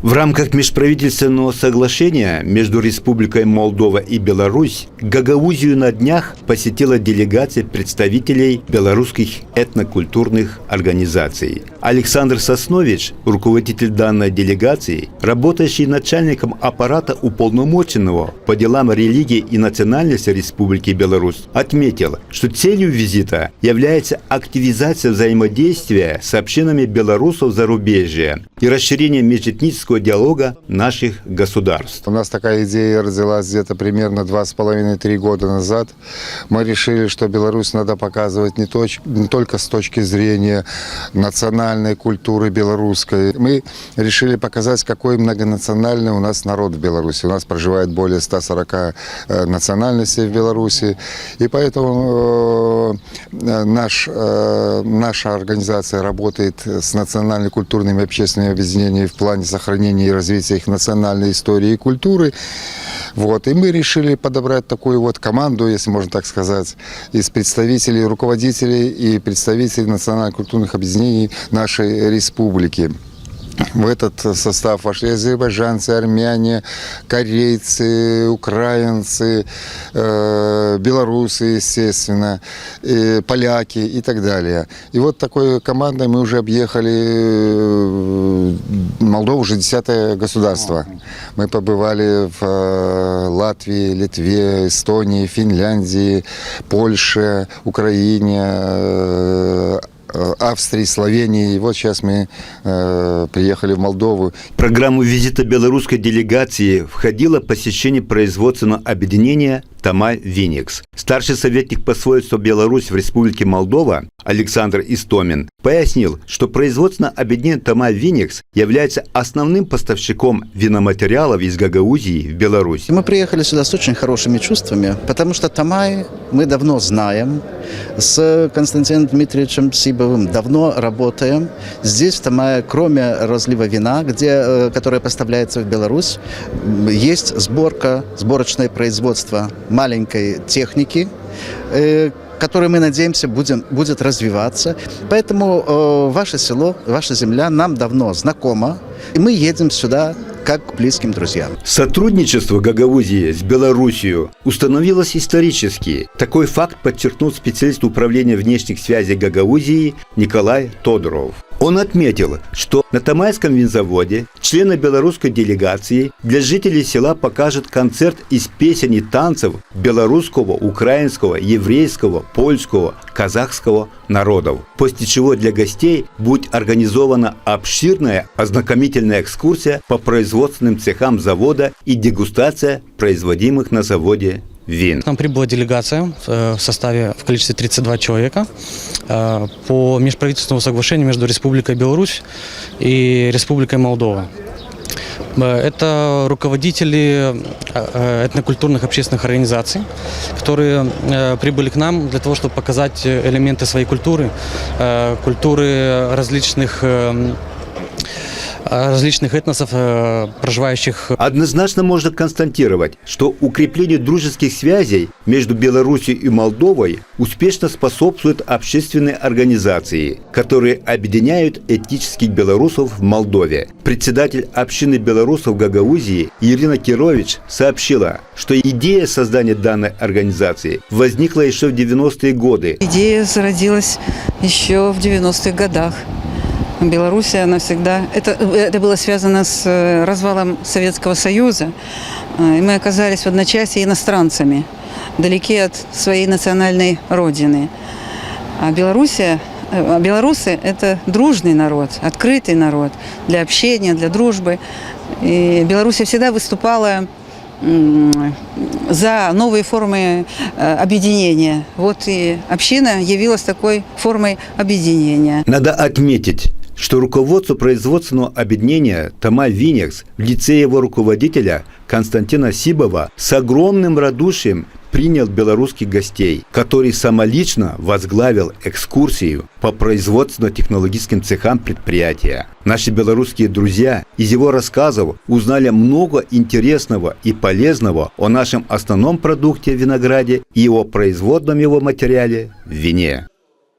В рамках межправительственного соглашения между Республикой Молдова и Беларусь Гагаузию на днях посетила делегация представителей белорусских этнокультурных организаций. Александр Соснович, руководитель данной делегации, работающий начальником аппарата уполномоченного по делам религии и национальности Республики Беларусь, отметил, что целью визита является активизация взаимодействия с общинами белорусов зарубежья и расширение межэтнического диалога наших государств. У нас такая идея родилась где-то примерно 2,5-3 года назад. Мы решили, что Беларусь надо показывать не только с точки зрения национальной культуры белорусской. Мы решили показать, какой многонациональный у нас народ в Беларуси. У нас проживает более 140 национальностей в Беларуси. И поэтому наша организация работает с национально-культурными общественными объединениями в плане сохранения и развития их национальной истории и культуры. Вот. И мы решили подобрать такую вот команду, если можно так сказать, из представителей, руководителей и представителей национально-культурных объединений нашей республики. В этот состав вошли азербайджанцы, армяне, корейцы, украинцы, белорусы, естественно, поляки и так далее. И вот такой командой мы уже объехали Молдову, уже 10-е государство. Мы побывали в Латвии, Литве, Эстонии, Финляндии, Польше, Украине, Австрии, Словении. И вот сейчас мы приехали в Молдову. В программу визита белорусской делегации входило посещение производственного объединения «Тома Виникс». Старший советник посольства Беларусь в Республике Молдова Александр Истомин пояснил, что производственное объединение «Тома Виникс» является основным поставщиком виноматериалов из Гагаузии в Беларусь. Мы приехали сюда с очень хорошими чувствами, потому что Томай мы давно знаем, с Константином Дмитриевичем Сибовым давно работаем. Здесь в Томае, кроме разлива вина, которое поставляется в Беларусь, есть сборочное производство маленькой техники, которая, мы надеемся, будет развиваться. Поэтому ваше село, ваша земля нам давно знакома, и мы едем сюда как к близким друзьям. Сотрудничество Гагаузии с Белоруссией установилось исторически. Такой факт подчеркнул специалист управления внешних связей Гагаузии Николай Тодоров. Он отметил, что на Томайском винзаводе члены белорусской делегации для жителей села покажут концерт из песен и танцев белорусского, украинского, еврейского, польского, казахского народов. После чего для гостей будет организована обширная ознакомительная экскурсия по производственным цехам завода и дегустация производимых на заводе вин. К нам прибыла делегация в количестве 32 человека по межправительственному соглашению между Республикой Беларусь и Республикой Молдова. Это руководители этнокультурных общественных организаций, которые прибыли к нам для того, чтобы показать элементы своей культуры, культуры различных этносов, проживающих. Однозначно можно констатировать, что укреплению дружеских связей между Беларусью и Молдовой успешно способствуют общественные организации, которые объединяют этнических белорусов в Молдове. Председатель общины белорусов Гагаузии Ирина Кирович сообщила, что идея создания данной организации возникла еще в 90-е годы. Идея зародилась еще в 90-х годах. Белоруссия навсегда. Это было связано с развалом Советского Союза. И мы оказались в одночасье иностранцами, далеки от своей национальной родины. А белорусы – это дружный народ, открытый народ для общения, для дружбы. И Белоруссия всегда выступала за новые формы объединения. Вот и община явилась такой формой объединения. Надо отметить, что руководство производственного объединения «Тома Виникс» в лице его руководителя Константина Сибова с огромным радушием принял белорусских гостей, который самолично возглавил экскурсию по производственно-технологическим цехам предприятия. Наши белорусские друзья из его рассказов узнали много интересного и полезного о нашем основном продукте винограде и о производном его материале – вине.